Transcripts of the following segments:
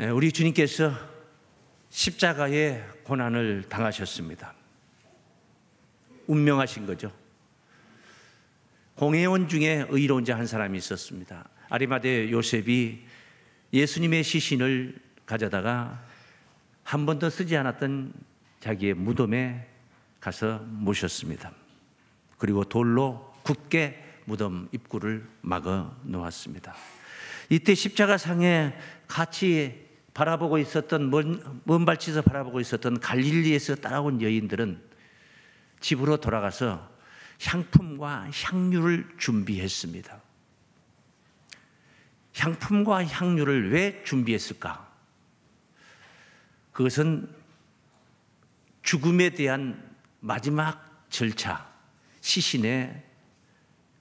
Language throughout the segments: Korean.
우리 주님께서 십자가의 고난을 당하셨습니다. 운명하신 거죠. 공회원 중에 의로운 자 한 사람이 있었습니다. 아리마대 요셉이 예수님의 시신을 가져다가 한 번도 쓰지 않았던 자기의 무덤에 가서 모셨습니다. 그리고 돌로 굳게 무덤 입구를 막아 놓았습니다. 이때 십자가상에 같이 바라보고 있었던 먼 발치에서 바라보고 있었던 갈릴리에서 따라온 여인들은 집으로 돌아가서 향품과 향유를 준비했습니다. 향품과 향유를 왜 준비했을까? 그것은 죽음에 대한 마지막 절차, 시신의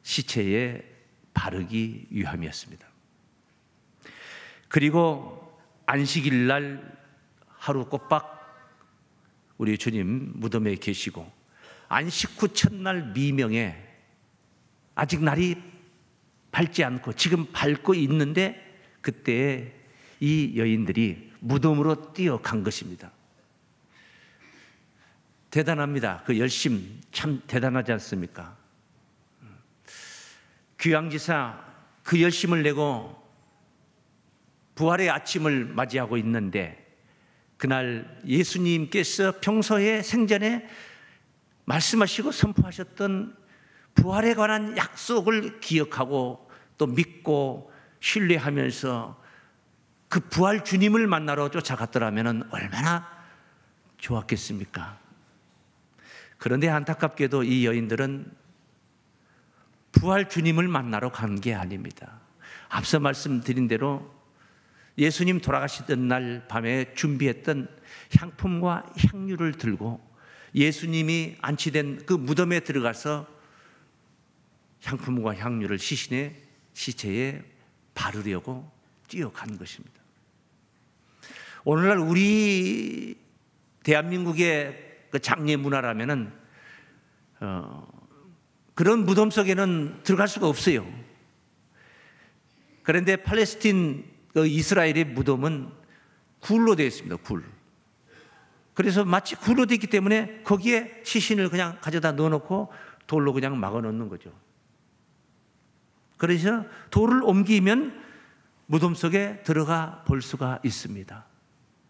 시체에 바르기 위함이었습니다. 그리고 안식일 날 하루 꼬박 우리 주님 무덤에 계시고 안식 후 첫날 미명에 아직 날이 밝지 않고 지금 밝고 있는데 그때 이 여인들이 무덤으로 뛰어간 것입니다. 대단합니다. 그 열심 참 대단하지 않습니까? 귀양지사 그 열심을 내고 부활의 아침을 맞이하고 있는데 그날 예수님께서 평소에 생전에 말씀하시고 선포하셨던 부활에 관한 약속을 기억하고 또 믿고 신뢰하면서 그 부활 주님을 만나러 쫓아갔더라면 얼마나 좋았겠습니까? 그런데 안타깝게도 이 여인들은 부활 주님을 만나러 간 게 아닙니다. 앞서 말씀드린 대로 예수님 돌아가시던 날 밤에 준비했던 향품과 향유를 들고 예수님이 안치된 그 무덤에 들어가서 향품과 향유를 시신의 시체에 바르려고 뛰어간 것입니다. 오늘날 우리 대한민국의 그 장례 문화라면은 그런 무덤 속에는 들어갈 수가 없어요. 그런데 팔레스틴 이스라엘의 무덤은 굴로 되어 있습니다. 굴. 그래서 마치 굴로 되어 있기 때문에 거기에 시신을 그냥 가져다 넣어놓고 돌로 그냥 막아 놓는 거죠. 그래서 돌을 옮기면 무덤 속에 들어가 볼 수가 있습니다.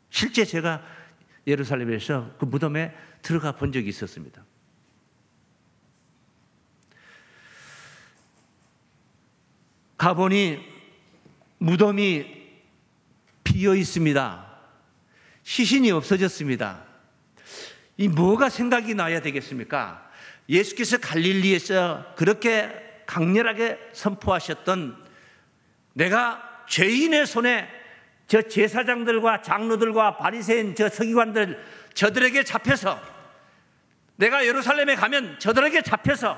실제 제가 예루살렘에서 그 무덤에 들어가 본 적이 있었습니다. 가보니 무덤이 비어 있습니다. 시신이 없어졌습니다. 이 뭐가 생각이 나야 되겠습니까? 예수께서 갈릴리에서 그렇게 강렬하게 선포하셨던 내가 죄인의 손에 저 제사장들과 장로들과 바리새인 저 서기관들 저들에게 잡혀서 내가 예루살렘에 가면 저들에게 잡혀서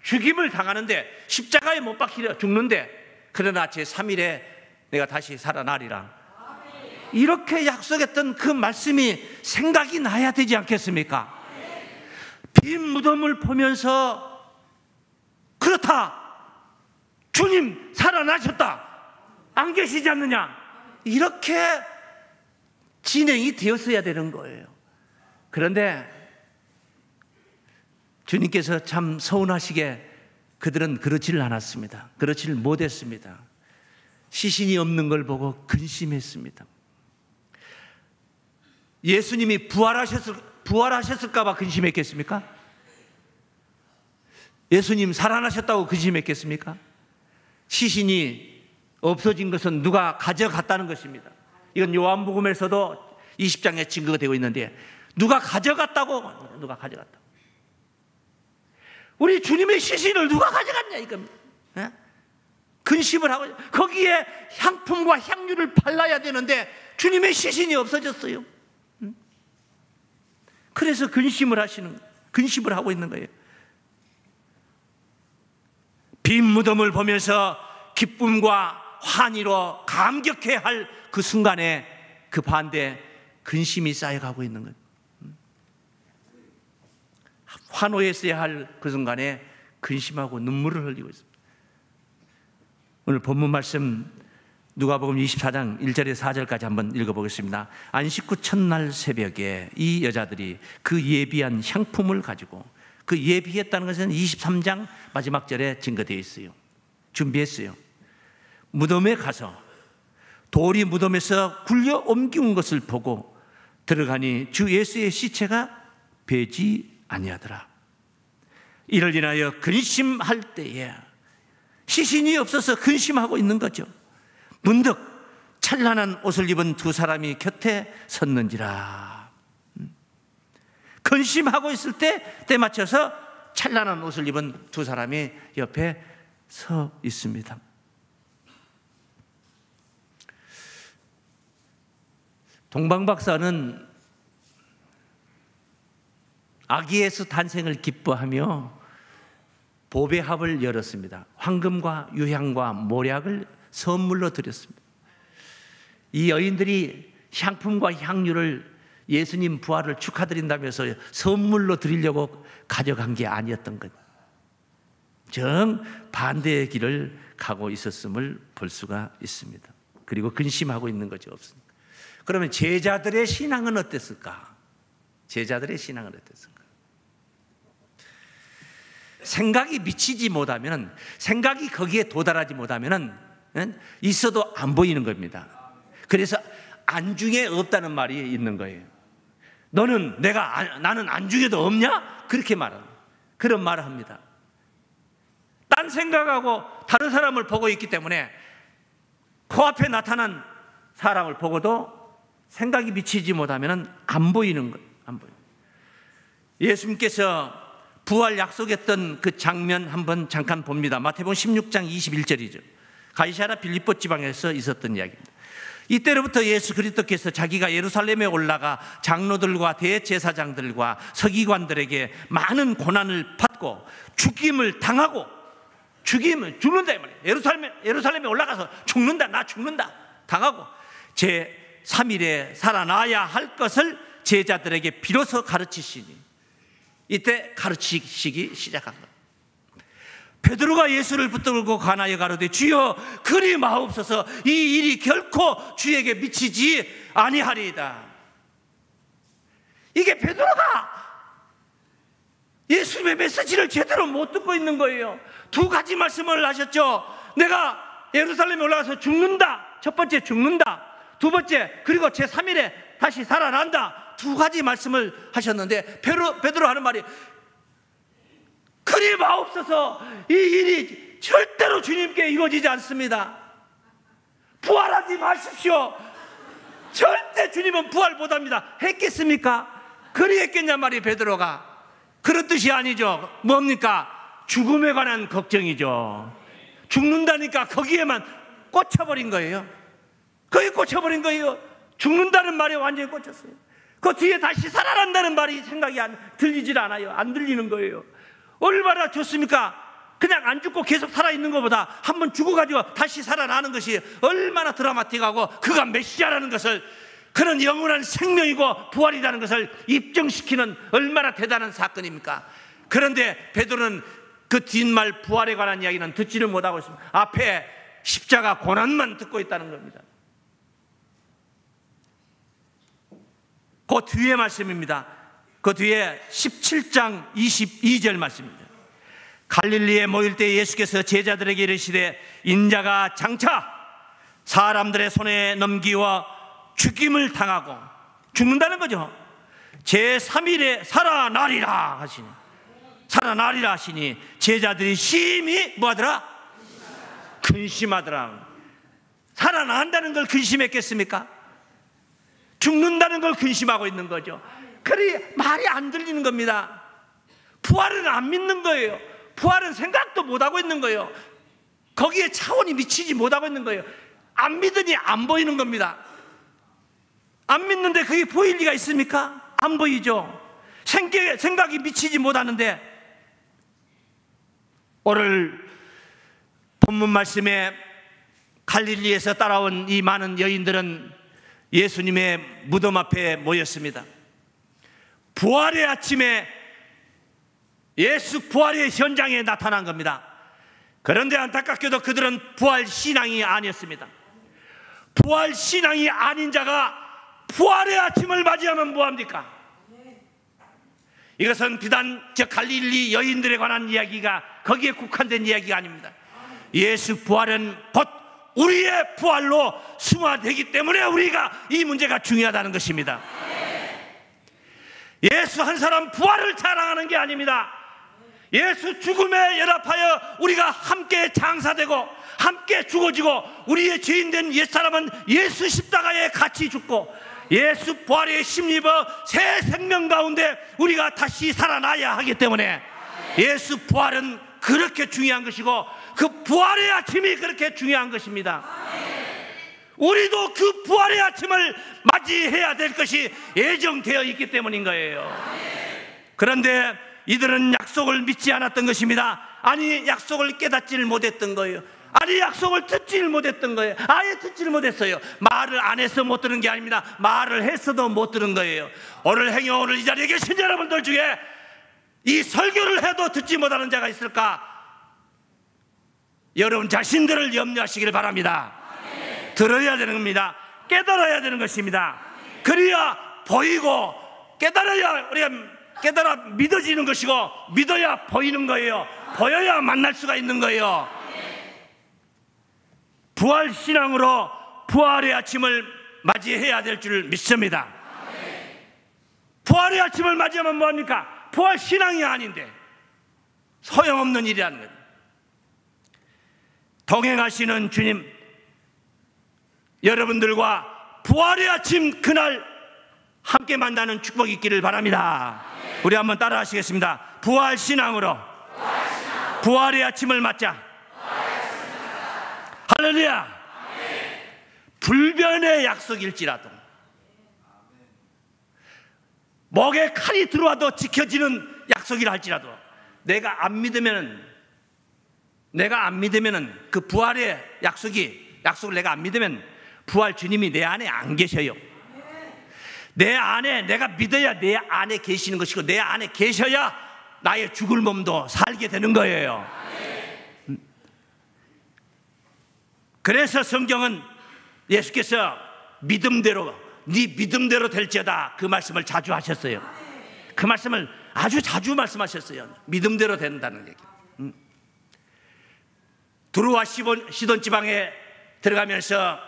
죽임을 당하는데 십자가에 못 박혀 죽는데 그러나 제3일에 내가 다시 살아나리라. 이렇게 약속했던 그 말씀이 생각이 나야 되지 않겠습니까? 빈 무덤을 보면서 그렇다. 주님 살아나셨다. 안 계시지 않느냐. 이렇게 진행이 되었어야 되는 거예요. 그런데 주님께서 참 서운하시게 그들은 그렇지를 않았습니다. 그렇지를 못했습니다. 시신이 없는 걸 보고 근심했습니다. 예수님이 부활하셨을까 봐 근심했겠습니까? 예수님 살아나셨다고 근심했겠습니까? 시신이 없어진 것은 누가 가져갔다는 것입니다. 이건 요한복음에서도 20장에 증거가 되고 있는데 누가 가져갔다고. 우리 주님의 시신을 누가 가져갔냐 이겁니다. 근심을 하고 거기에 향품과 향유를 발라야 되는데 주님의 시신이 없어졌어요. 그래서 근심을 하고 있는 거예요. 빈 무덤을 보면서 기쁨과 환희로 감격해야 할 그 순간에 그 반대 근심이 쌓여가고 있는 거예요. 환호했어야 할 그 순간에 근심하고 눈물을 흘리고 있습니다. 오늘 본문 말씀 누가복음 24장 1절에서 4절까지 한번 읽어보겠습니다. 안식 후 첫날 새벽에 이 여자들이 그 예비한 향품을 가지고, 그 예비했다는 것은 23장 마지막 절에 증거되어 있어요. 준비했어요. 무덤에 가서 돌이 무덤에서 굴려 옮긴 것을 보고 들어가니 주 예수의 시체가 배지 아니하더라. 이를 인하여 근심할 때에, 시신이 없어서 근심하고 있는 거죠. 문득 찬란한 옷을 입은 두 사람이 곁에 섰는지라. 근심하고 있을 때 맞춰서 찬란한 옷을 입은 두 사람이 옆에 서 있습니다. 동방박사는 아기 예수 탄생을 기뻐하며 보배합을 열었습니다. 황금과 유향과 모략을 선물로 드렸습니다. 이 여인들이 향품과 향유를 예수님 부활을 축하드린다면서 선물로 드리려고 가져간 게 아니었던 것, 정반대의 길을 가고 있었음을 볼 수가 있습니다. 그리고 근심하고 있는 거죠. 없습니까? 그러면 제자들의 신앙은 어땠을까? 제자들의 신앙은 어땠을까? 생각이 미치지 못하면, 생각이 거기에 도달하지 못하면 있어도 안 보이는 겁니다. 그래서 안중에 없다는 말이 있는 거예요. 나는 안중에도 없냐? 그렇게 말합니다. 그런 말을 합니다. 딴 생각하고 다른 사람을 보고 있기 때문에 코앞에 나타난 사람을 보고도 생각이 미치지 못하면 안 보이는 거예요. 안 보여요. 예수님께서 부활 약속했던 그 장면 한번 잠깐 봅니다. 마태복음 16장 21절이죠. 가이사랴 빌립보 지방에서 있었던 이야기입니다. 이때로부터 예수 그리스도께서 자기가 예루살렘에 올라가 장로들과 대제사장들과 서기관들에게 많은 고난을 받고 죽임을 당하고, 죽는다 이 말이에요. 예루살렘에 올라가서 나 죽는다 당하고 제3일에 살아나야 할 것을 제자들에게 비로소 가르치시니, 이때 가르치시기 시작한 거예요. 베드로가 예수를 붙들고 관하여 가로되 주여 그리 마옵소서, 이 일이 결코 주에게 미치지 아니하리이다. 이게 베드로가 예수님의 메시지를 제대로 못 듣고 있는 거예요. 두 가지 말씀을 하셨죠. 내가 예루살렘에 올라가서 죽는다. 첫 번째 죽는다. 두 번째 그리고 제3일에 다시 살아난다. 두 가지 말씀을 하셨는데 베드로 하는 말이 그리 마옵소서, 이 일이 절대로 주님께 이루어지지 않습니다. 부활하지 마십시오. 절대 주님은 부활 못합니다. 했겠습니까? 그리 했겠냐 말이 베드로가. 그런 뜻이 아니죠. 뭡니까? 죽음에 관한 걱정이죠. 죽는다니까 거기에만 꽂혀버린 거예요. 거기 꽂혀버린 거예요. 죽는다는 말에 완전히 꽂혔어요. 그 뒤에 다시 살아난다는 말이 생각이 들리질 않아요. 안 들리는 거예요. 얼마나 좋습니까? 그냥 안 죽고 계속 살아있는 것보다 한번 죽어가지고 다시 살아나는 것이 얼마나 드라마틱하고, 그가 메시아라는 것을, 그는 영원한 생명이고 부활이라는 것을 입증시키는 얼마나 대단한 사건입니까? 그런데 베드로는 그 뒷말 부활에 관한 이야기는 듣지를 못하고 있습니다. 앞에 십자가 고난만 듣고 있다는 겁니다. 그 뒤에 말씀입니다. 그 뒤에 17장 22절 말씀입니다. 갈릴리에 모일 때 예수께서 제자들에게 이르시되 인자가 장차 사람들의 손에 넘기워 죽임을 당하고, 죽는다는 거죠. 제3일에 살아나리라 하시니 제자들이 심히 뭐하더라? 근심하더라. 살아난다는 걸 근심했겠습니까? 죽는다는 걸 근심하고 있는 거죠. 그리 말이 안 들리는 겁니다. 부활은 안 믿는 거예요. 부활은 생각도 못하고 있는 거예요. 거기에 차원이 미치지 못하고 있는 거예요. 안 믿으니 안 보이는 겁니다. 안 믿는데 그게 보일 리가 있습니까? 안 보이죠. 생각이 미치지 못하는데, 오늘 본문 말씀에 갈릴리에서 따라온 이 많은 여인들은 예수님의 무덤 앞에 모였습니다. 부활의 아침에 예수 부활의 현장에 나타난 겁니다. 그런데 안타깝게도 그들은 부활 신앙이 아니었습니다. 부활 신앙이 아닌 자가 부활의 아침을 맞이하면 뭐합니까? 이것은 비단 저 갈릴리 여인들에 관한 이야기가 거기에 국한된 이야기가 아닙니다. 예수 부활은 곧 우리의 부활로 승화되기 때문에 우리가 이 문제가 중요하다는 것입니다. 예수 한 사람 부활을 자랑하는 게 아닙니다. 예수 죽음에 연합하여 우리가 함께 장사되고 함께 죽어지고 우리의 죄인된 옛사람은 예수 십자가에 같이 죽고 예수 부활의 힘입어 새 생명 가운데 우리가 다시 살아나야 하기 때문에 예수 부활은 그렇게 중요한 것이고 그 부활의 아침이 그렇게 중요한 것입니다. 우리도 그 부활의 아침을 맞이해야 될 것이 예정되어 있기 때문인 거예요. 그런데 이들은 약속을 믿지 않았던 것입니다. 아니, 약속을 깨닫지를 못했던 거예요. 아니, 약속을 듣지를 못했던 거예요. 아예 듣지를 못했어요. 말을 안 해서 못 들은 게 아닙니다. 말을 했어도 못 들은 거예요. 오늘 행여 오늘 이 자리에 계신 여러분들 중에 이 설교를 해도 듣지 못하는 자가 있을까? 여러분 자신들을 염려하시길 바랍니다. 들어야 되는 겁니다. 깨달아야 되는 것입니다. 그래야 보이고 깨달아야 우리가 깨달아 믿어지는 것이고 믿어야 보이는 거예요. 보여야 만날 수가 있는 거예요. 부활 신앙으로 부활의 아침을 맞이해야 될 줄 믿습니다. 부활의 아침을 맞이하면 뭐합니까? 부활 신앙이 아닌데 소용없는 일이라는 거예요. 동행하시는 주님, 여러분들과 부활의 아침 그날 함께 만나는 축복이 있기를 바랍니다. 우리 한번 따라 하시겠습니다. 부활 신앙으로 부활의 아침을 맞자. 할렐루야. 불변의 약속일지라도 목에 칼이 들어와도 지켜지는 약속이라 할지라도 내가 안 믿으면은 그 부활의 약속을 내가 안 믿으면 부활 주님이 내 안에 안 계셔요. 내 안에 내가 믿어야 내 안에 계시는 것이고 내 안에 계셔야 나의 죽을 몸도 살게 되는 거예요. 그래서 성경은 예수께서 믿음대로 네 믿음대로 될지어다 그 말씀을 자주 하셨어요. 그 말씀을 아주 자주 말씀하셨어요. 믿음대로 된다는 얘기. 두루와 시돈 지방에 들어가면서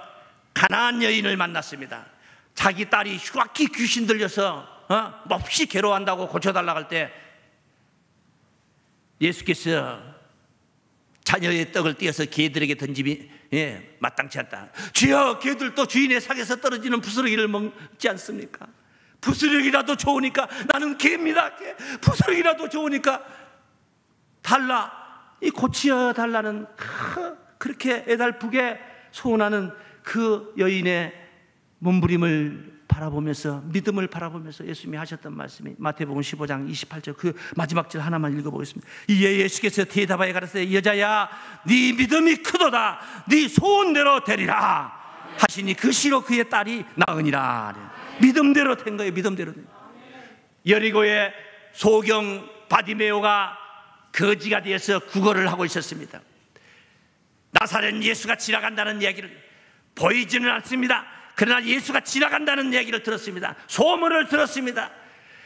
가나안 여인을 만났습니다. 자기 딸이 흉악히 귀신 들려서 몹시 괴로워한다고 고쳐달라고 할 때 예수께서 자녀의 떡을 떼어서 개들에게 던짐이 마땅치 않다. 주여, 개들도 주인의 상에서 떨어지는 부스러기를 먹지 않습니까? 부스러기라도 좋으니까 나는 개입니다. 개. 부스러기라도 좋으니까 달라. 이 고치어 달라는 그렇게 애달프게 소원하는 그 여인의 몸부림을 바라보면서 믿음을 바라보면서 예수님이 하셨던 말씀이 마태복음 15장 28절 그 마지막 절 하나만 읽어보겠습니다. 이에 예수께서 대답하여 가라사대 여자야 네 믿음이 크도다 네 소원대로 되리라 하시니 그 시로 그의 딸이 나으니라. 믿음대로 된 거예요. 믿음대로 된 거예요. 여리고의 소경 바디메오가 거지가 되어서 구걸을 하고 있었습니다. 나사렛 예수가 지나간다는 이야기를 보이지는 않습니다. 그러나 예수가 지나간다는 얘기를 들었습니다. 소문을 들었습니다.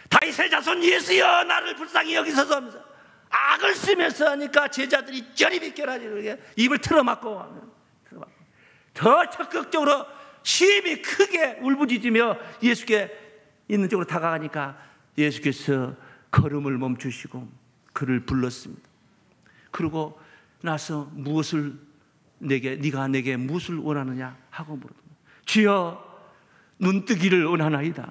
다윗의 자손 예수여 나를 불쌍히 여기소서 하면서 악을 쓰면서 하니까 제자들이 저리 비켜라지 입을 틀어막고 더 적극적으로 심히 크게 울부짖으며 예수께 있는 쪽으로 다가가니까 예수께서 걸음을 멈추시고 그를 불렀습니다. 그러고 나서 무엇을 네가 내게 무엇을 원하느냐 하고 물었습니다. 주여 눈뜨기를 원하나이다.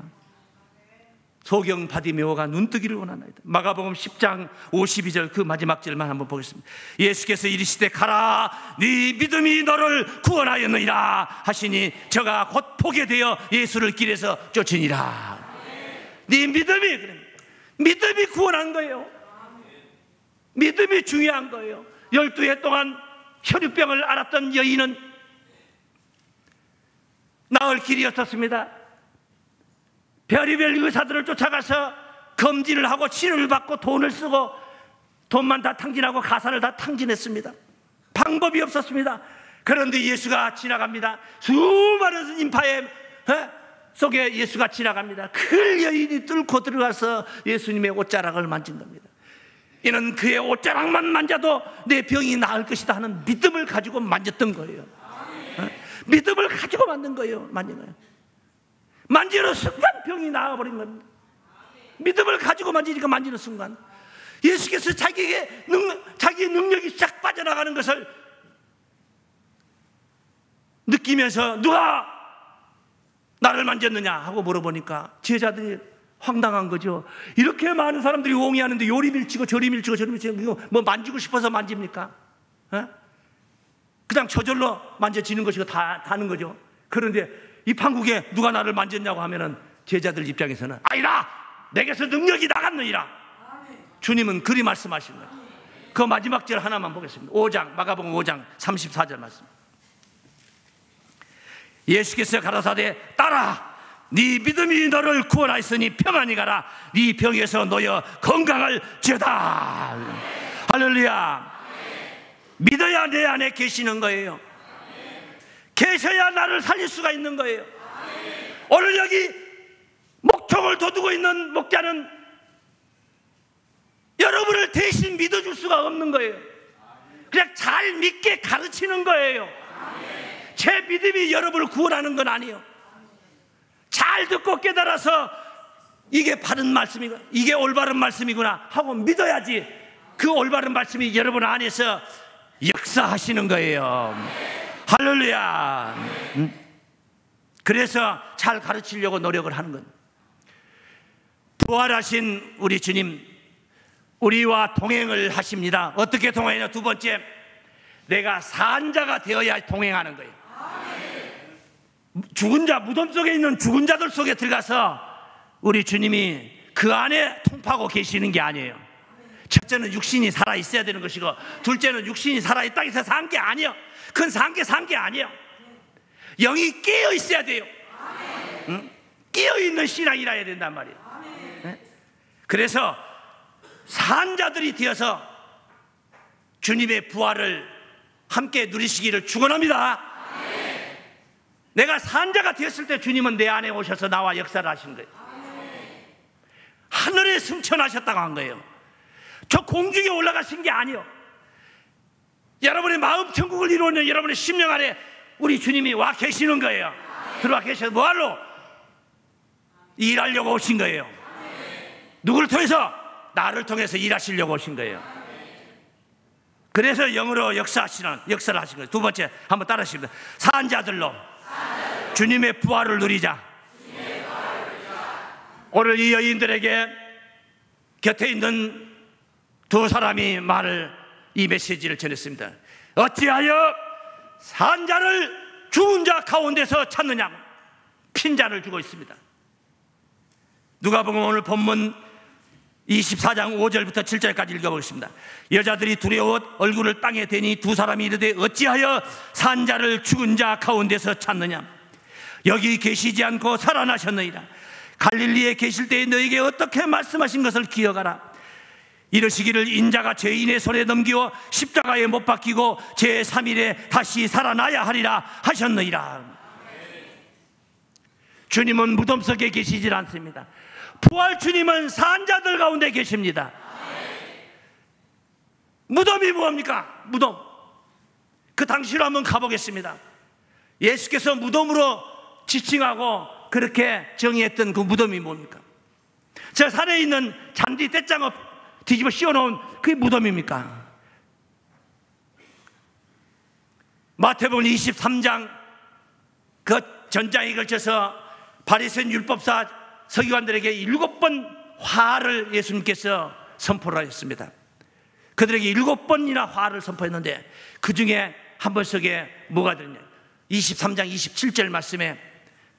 소경 바디메오가 눈뜨기를 원하나이다. 마가복음 10장 52절 그 마지막 절만 한번 보겠습니다. 예수께서 이르시되 가라 네 믿음이 너를 구원하였느니라 하시니 저가 곧 보게 되어 예수를 길에서 쫓으니라. 네 믿음이 구원한 거예요. 믿음이 중요한 거예요. 12해 동안 혈유병을 앓았던 여인은 나을 길이 없었습니다. 별의별 의사들을 쫓아가서 검진을 하고 치료를 받고 돈을 쓰고 돈만 다 탕진하고 가산을 다 탕진했습니다. 방법이 없었습니다. 그런데 예수가 지나갑니다. 수많은 인파의 속에 예수가 지나갑니다. 그 여인이 뚫고 들어가서 예수님의 옷자락을 만진 겁니다. 이는 그의 옷자락만 만져도 내 병이 나을 것이다 하는 믿음을 가지고 만졌던 거예요. 믿음을 가지고 만든 거예요. 만진 거예요. 만지는 순간 병이 나아버린 겁니다. 믿음을 가지고 만지니까 만지는 순간 예수께서 자기의 능력이 싹 빠져나가는 것을 느끼면서 누가 나를 만졌느냐 하고 물어보니까 제자들이 황당한 거죠. 이렇게 많은 사람들이 옹이하는데 요리 밀치고 저리 밀치고 저리 밀치고 이거 뭐 만지고 싶어서 만집니까? 그냥 저절로 만져지는 것이고 다 다는 거죠. 그런데 이 판국에 누가 나를 만졌냐고 하면은 제자들 입장에서는 아니라 내게서 능력이 나갔느니라. 주님은 그리 말씀하시는 거예요. 그 마지막 절 하나만 보겠습니다. 5장 마가복음 5장 34절 말씀. 예수께서 가라사대 따라 네 믿음이 너를 구원하였으니 평안히 가라. 네 병에서 놓여 건강을 지어다. 할렐루야. 믿어야 내 안에 계시는 거예요. 계셔야 나를 살릴 수가 있는 거예요. 오늘 여기 목청을 돋우고 있는 목자는 여러분을 대신 믿어줄 수가 없는 거예요. 그냥 잘 믿게 가르치는 거예요. 제 믿음이 여러분을 구원하는 건 아니에요. 잘 듣고 깨달아서 이게 바른 말씀이구나, 이게 올바른 말씀이구나 하고 믿어야지 그 올바른 말씀이 여러분 안에서 역사하시는 거예요. 할렐루야. 그래서 잘 가르치려고 노력을 하는 건 부활하신 우리 주님 우리와 동행을 하십니다. 어떻게 동행해요? 두 번째, 내가 산자가 되어야 동행하는 거예요. 죽은 자, 무덤 속에 있는 죽은 자들 속에 들어가서 우리 주님이 그 안에 통파하고 계시는 게 아니에요. 첫째는 육신이 살아있어야 되는 것이고, 둘째는 육신이 살아있다 해서 산 게 아니에요. 그건 산 게 아니에요. 영이 깨어 있어야 돼요. 응? 깨어 있는 신앙이라 해야 된단 말이에요. 네? 그래서 산자들이 되어서 주님의 부활을 함께 누리시기를 축원합니다. 내가 산자가 되었을 때 주님은 내 안에 오셔서 나와 역사를 하신 거예요. 하늘에 승천하셨다고 한 거예요. 저 공중에 올라가신 게 아니에요. 여러분의 마음 천국을 이루는 여러분의 심령 안에 우리 주님이 와 계시는 거예요. 들어와 계셔서 뭐하러? 일하려고 오신 거예요. 누구를 통해서? 나를 통해서 일하시려고 오신 거예요. 그래서 영으로 역사를 하신 거예요. 두 번째 한번 따라 하십니다. 산자들로 주님의 부활을 누리자. 오늘 이 여인들에게 곁에 있는 두 사람이 이 메시지를 전했습니다. 어찌하여 산자를 죽은 자 가운데서 찾느냐? 핀자를 주고 있습니다. 누가복음 오늘 본문 24장 5절부터 7절까지 읽어보겠습니다. 여자들이 두려워 얼굴을 땅에 대니 두 사람이 이르되 어찌하여 산자를 죽은 자 가운데서 찾느냐? 여기 계시지 않고 살아나셨느니라. 갈릴리에 계실 때에 너에게 어떻게 말씀하신 것을 기억하라. 이르시기를 인자가 죄인의 손에 넘기어 십자가에 못 박히고 제3일에 다시 살아나야 하리라 하셨느니라. 주님은 무덤 속에 계시질 않습니다. 부활 주님은 산자들 가운데 계십니다. 무덤이 뭡니까? 무덤. 그 당시로 한번 가보겠습니다. 예수께서 무덤으로 지칭하고 그렇게 정의했던 그 무덤이 뭡니까? 저 산에 있는 잔디 떼장을 뒤집어 씌워놓은 그게 무덤입니까? 마태복음 23장 그 전장에 걸쳐서 바리새인 율법사 서기관들에게 7번 화를 예수님께서 선포를 하셨습니다. 그들에게 7번이나 화를 선포했는데 그 중에 한 번 속에 뭐가 들었냐? 23장 27절 말씀에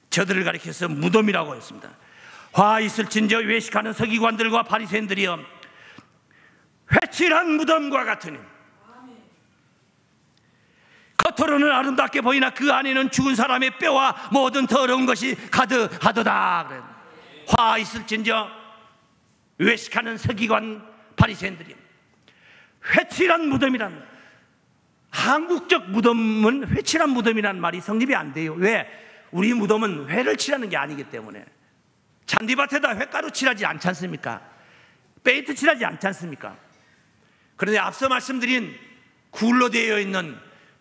저들을 가리켜서 무덤이라고 했습니다. 화 있을진저 외식하는 서기관들과 바리새인들이여 회칠한 무덤과 같으니 겉으로는 아름답게 보이나 그 안에는 죽은 사람의 뼈와 모든 더러운 것이 가득하도다. 화 있을진저 외식하는 서기관 바리새인들이 회칠한 무덤이란 한국적 무덤은 회칠한 무덤이라는 말이 성립이 안 돼요. 왜? 우리 무덤은 회를 칠하는 게 아니기 때문에. 잔디밭에다 회가루 칠하지 않지 않습니까? 페인트 칠하지 않지 않습니까? 그런데 앞서 말씀드린 굴로 되어 있는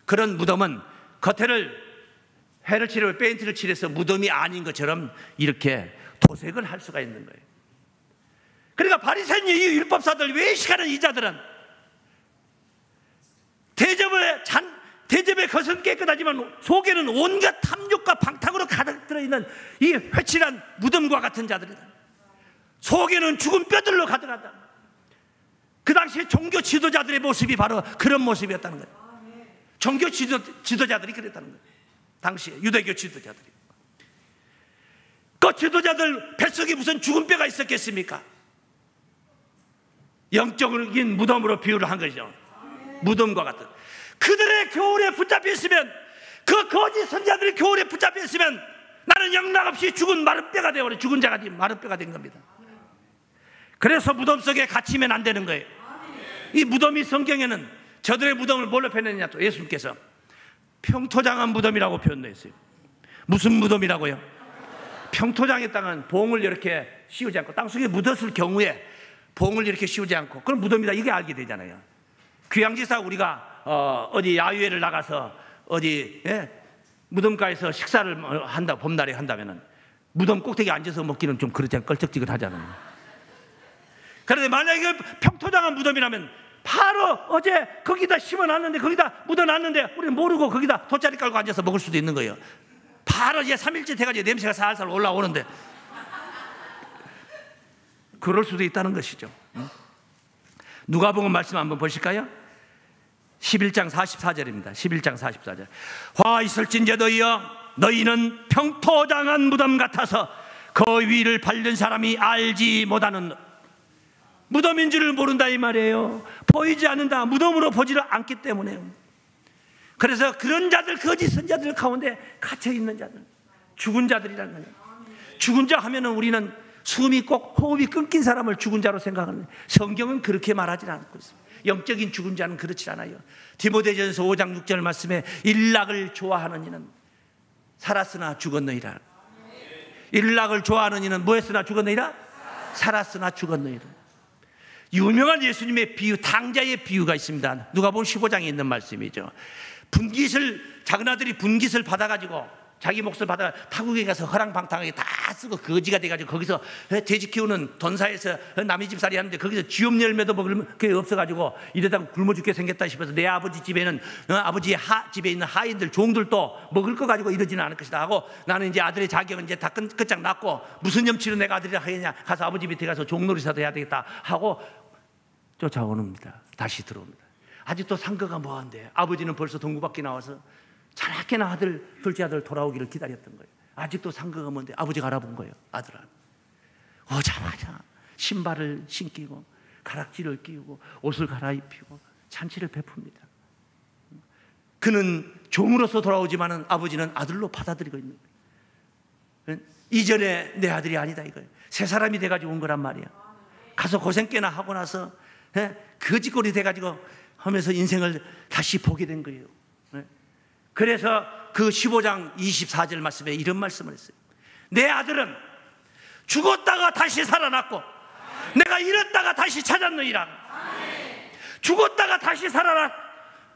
그런 무덤은 겉에를 회를 칠하고 페인트를 칠해서 무덤이 아닌 것처럼 이렇게 도색을 할 수가 있는 거예요. 그러니까 바리새인 율법사들, 외식하는 이자들은 대접의 겉은 깨끗하지만 속에는 온갖 탐욕과 방탕으로 가득 들어있는 이 회칠한 무덤과 같은 자들이다. 속에는 죽은 뼈들로 가득하다. 그 당시에 종교 지도자들의 모습이 바로 그런 모습이었다는 거예요. 종교 지도자들이 그랬다는 거예요. 당시에 유대교 지도자들이. 그 지도자들 뱃속에 무슨 죽은 뼈가 있었겠습니까? 영적인 무덤으로 비유를 한 거죠. 무덤과 같은. 그들의 교훈에 붙잡혀 있으면, 그 거짓 선자들의 교훈에 붙잡혀 있으면 나는 영락없이 죽은 마른 뼈가 되어버려. 죽은 자가 마른 뼈가 된 겁니다. 그래서 무덤 속에 갇히면 안 되는 거예요. 이 무덤이 성경에는 저들의 무덤을 뭘로 표현했냐, 또 예수님께서 평토장한 무덤이라고 표현했어요. 무슨 무덤이라고요? 평토장의 땅은 봉을 이렇게 씌우지 않고, 땅속에 묻었을 경우에 봉을 이렇게 씌우지 않고, 그럼 무덤이다, 이게 알게 되잖아요. 귀향지사 우리가 어디 야유회를 나가서 어디 무덤가에서 식사를 한다, 봄날에 한다면은 무덤 꼭대기에 앉아서 먹기는 좀 그렇잖아요. 껄쩍지근하잖아요. 그런데 만약에 평토장한 무덤이라면 바로 어제 거기다 심어놨는데, 거기다 묻어놨는데 우리는 모르고 거기다 돗자리 깔고 앉아서 먹을 수도 있는 거예요. 바로 이제 3일째 돼가지고 냄새가 살살 올라오는데 그럴 수도 있다는 것이죠. 누가복음 말씀 한번 보실까요? 11장 44절입니다. 11장 44절. 화 있을진저 너희는 평토장한 무덤 같아서 그 위를 밟는 사람이 알지 못하는, 무덤인 줄을 모른다 이 말이에요. 보이지 않는다. 무덤으로 보지를 않기 때문에. 그래서 그런 자들, 거짓 선자들 가운데 갇혀있는 자들, 죽은 자들이라는 거예요. 죽은 자 하면은 우리는 숨이 꼭 호흡이 끊긴 사람을 죽은 자로 생각하는, 성경은 그렇게 말하지 않고 있습니다. 영적인 죽은 자는 그렇지 않아요. 디모데전서 5장 6절 말씀에 일락을 좋아하는 이는 살았으나 죽었느니라. 일락을 좋아하는 이는 뭐했으나 죽었느니라? 살았으나 죽었느니라. 유명한 예수님의 비유, 탕자의 비유가 있습니다. 누가복음 15장에 있는 말씀이죠. 작은 아들이 분깃을 받아가지고 자기 몫을 받아 타국에 가서 허랑방탕하게 다 쓰고 거지가 돼가지고 거기서 돼지 키우는 돈사에서 남의 집살이 하는데 거기서 쥐엄 열매도 먹을 게 없어가지고 이러다 굶어 죽게 생겼다 싶어서 내 아버지 집에는 아버지의 집에 있는 하인들 종들도 먹을 거 가지고 이러지는 않을 것이다 하고, 나는 이제 아들의 자격은 이제 다 끝장 났고 무슨 염치로 내가 아들이라 하겠냐, 가서 아버지 밑에 가서 종놀이사도 해야 되겠다 하고 쫓아오는입니다. 다시 들어옵니다. 아직도 상거가 뭐한데, 아버지는 벌써 동구 밖에 나와서 자나깨나 둘째 아들 돌아오기를 기다렸던 거예요. 아직도 상거가 뭔데 아버지가 알아본 거예요. 아들아 오자마자 신발을 신기고 가락지를 끼우고 옷을 갈아입히고 잔치를 베풉니다. 그는 종으로서 돌아오지만은 아버지는 아들로 받아들이고 있는 거예요. 이전에 내 아들이 아니다 이거예요. 새 사람이 돼가지고 온 거란 말이야. 가서 고생 꽤나 하고 나서 거지꼴이 돼가지고 하면서 인생을 다시 보게 된 거예요. 그래서 그 15장 24절 말씀에 이런 말씀을 했어요. 내 아들은 죽었다가 다시 살아났고 내가 잃었다가 다시 찾았느니라. 죽었다가 다시 살아났,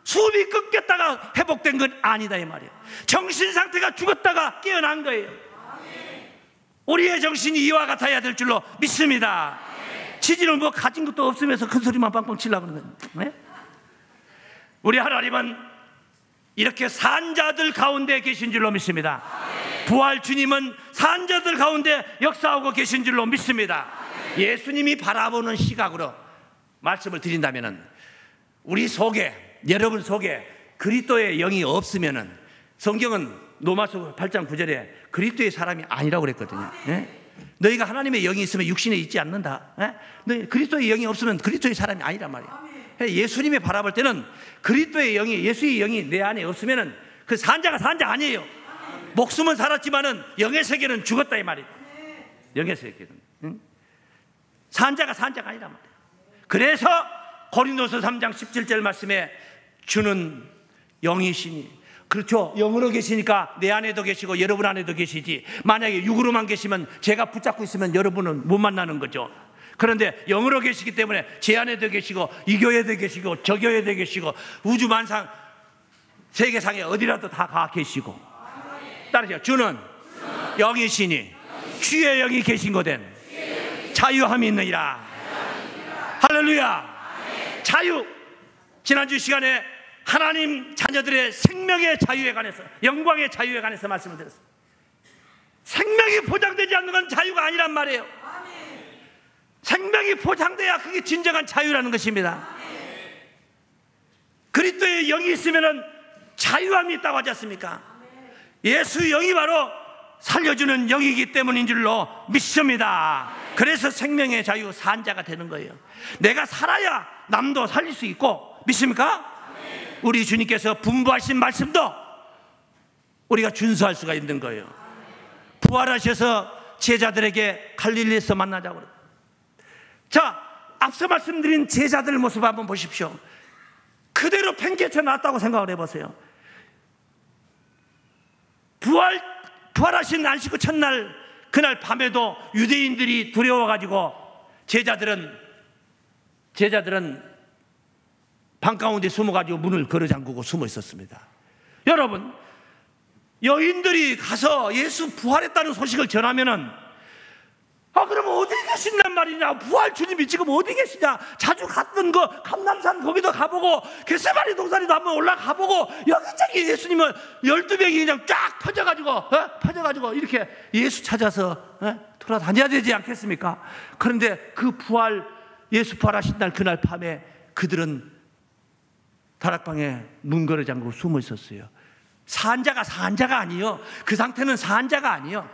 숨이 끊겼다가 회복된 건 아니다 이 말이에요. 정신 상태가 죽었다가 깨어난 거예요. 우리의 정신이 이와 같아야 될 줄로 믿습니다. 지지는 뭐 가진 것도 없으면서 큰 소리만 빵빵 치려고 그러는 거예요. 우리 하나님은 이렇게 산자들 가운데 계신 줄로 믿습니다. 부활 주님은 산자들 가운데 역사하고 계신 줄로 믿습니다. 예수님이 바라보는 시각으로 말씀을 드린다면, 우리 속에, 여러분 속에 그리스도의 영이 없으면은, 성경은 로마서 8장 9절에 그리스도의 사람이 아니라고 그랬거든요. 너희가 하나님의 영이 있으면 육신에 있지 않는다. 너희 그리스도의 영이 없으면 그리스도의 사람이 아니란 말이에요. 예수님이 바라볼 때는 그리스도의 영이, 예수의 영이 내 안에 없으면은 그 산자가 산자 아니에요. 목숨은 살았지만은 영의 세계는 죽었다 이 말이에요. 영의 세계는 산자가 산자가 아니란 말이에요. 그래서 고린도서 3장 17절 말씀에 주는 영이시니. 그렇죠. 영으로 계시니까 내 안에도 계시고 여러분 안에도 계시지. 만약에 육으로만 계시면, 제가 붙잡고 있으면 여러분은 못 만나는 거죠. 그런데 영으로 계시기 때문에 제 안에도 계시고 이 교회도 계시고 저 교회도 계시고 우주 만상 세계상에 어디라도 다 가 계시고. 따르죠. 주는 영이시니 주의 영이 계신 곳엔 자유함이 있느니라. 할렐루야. 자유. 지난주 시간에 하나님 자녀들의 생명의 자유에 관해서, 영광의 자유에 관해서 말씀을 드렸습니다. 생명이 보장되지 않는 건 자유가 아니란 말이에요. 생명이 보장돼야 그게 진정한 자유라는 것입니다. 그리스도의 영이 있으면 자유함이 있다고 하지 않습니까? 예수 영이 바로 살려주는 영이기 때문인 줄로 믿습니다. 그래서 생명의 자유, 산자가 되는 거예요. 내가 살아야 남도 살릴 수 있고, 믿습니까? 우리 주님께서 분부하신 말씀도 우리가 준수할 수가 있는 거예요. 부활하셔서 제자들에게 갈릴리에서 만나자고 그래요. 자, 앞서 말씀드린 제자들 모습 한번 보십시오. 그대로 팽개쳐 놨다고 생각을 해보세요. 부활하신 안식구 첫날, 그날 밤에도 유대인들이 두려워가지고 제자들은 방 가운데 숨어가지고 문을 걸어 잠그고 숨어 있었습니다. 여러분, 여인들이 가서 예수 부활했다는 소식을 전하면은, 그러면 어디 계신단 말이냐? 부활 주님이 지금 어디 계시냐? 자주 갔던 그 감람산 거기도 가보고 겟세마네 동산에도 한번 올라가 보고 여기저기 예수님은 12명이 그냥 쫙 퍼져가지고 이렇게 예수 찾아서 돌아다녀야 되지 않겠습니까? 그런데 그 예수 부활하신 날, 그날 밤에 그들은 다락방에 문 걸어 잠그고 숨어 있었어요. 산자가 아니요. 그 상태는 산자가 아니요.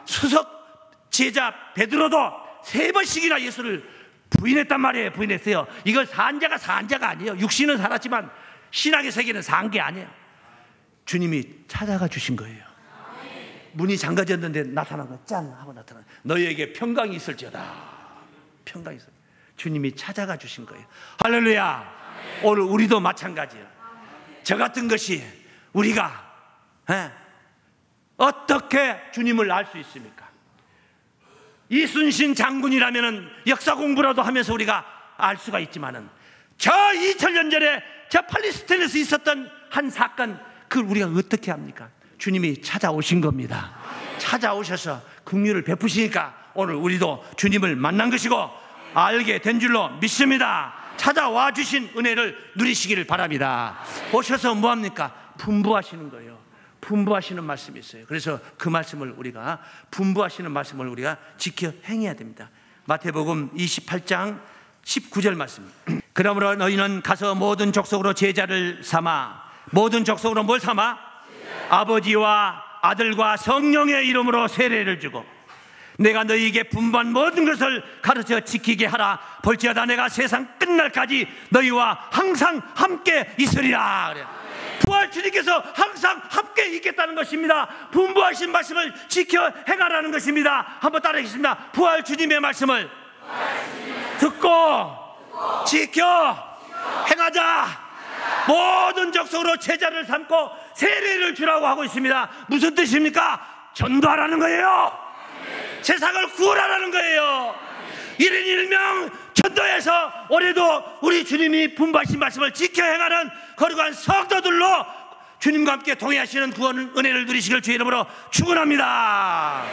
수석 제자 베드로도 3번씩이나 예수를 부인했단 말이에요. 부인했어요. 이걸 산자가 아니에요. 육신은 살았지만 신앙의 세계는 산 게 아니에요. 주님이 찾아가 주신 거예요. 문이 잠가졌는데 나타난 거, 짠 하고 나타난, 너희에게 평강이 있을지어다. 평강이 있을. 주님이 찾아가 주신 거예요. 할렐루야. 오늘 우리도 마찬가지예요. 저 같은 것이 우리가 어떻게 주님을 알 수 있습니까? 이순신 장군이라면 역사 공부라도 하면서 우리가 알 수가 있지만은, 저 2000년 전에 저 팔레스타인에서 있었던 한 사건, 그걸 우리가 어떻게 합니까? 주님이 찾아오신 겁니다. 찾아오셔서 긍휼을 베푸시니까 오늘 우리도 주님을 만난 것이고 알게 된 줄로 믿습니다. 찾아와 주신 은혜를 누리시기를 바랍니다. 오셔서 뭐합니까? 분부하시는 거예요. 분부하시는 말씀이 있어요. 그래서 그 말씀을 우리가, 분부하시는 말씀을 우리가 지켜 행해야 됩니다. 마태복음 28장 19절 말씀. 그러므로 너희는 가서 모든 족속으로 제자를 삼아. 모든 족속으로 뭘 삼아? 아버지와 아들과 성령의 이름으로 세례를 주고 내가 너희에게 분부한 모든 것을 가르쳐 지키게 하라. 볼지어다 내가 세상 끝날까지 너희와 항상 함께 있으리라. 그래요. 부활 주님께서 항상 함께 있겠다는 것입니다. 분부하신 말씀을 지켜 행하라는 것입니다. 한번 따라하겠습니다. 부활 주님의 말씀을 듣고 지켜 행하자. 모든 족속으로 제자를 삼고 세례를 주라고 하고 있습니다. 무슨 뜻입니까? 전도하라는 거예요. 세상을 구원하라는 거예요. 1인 1명 전도해서 올해도 우리 주님이 분부하신 말씀을 지켜 행하는 거룩한 성도들로 주님과 함께 동행하시는 구원 은혜를 누리시길 주의 이름으로 축원합니다.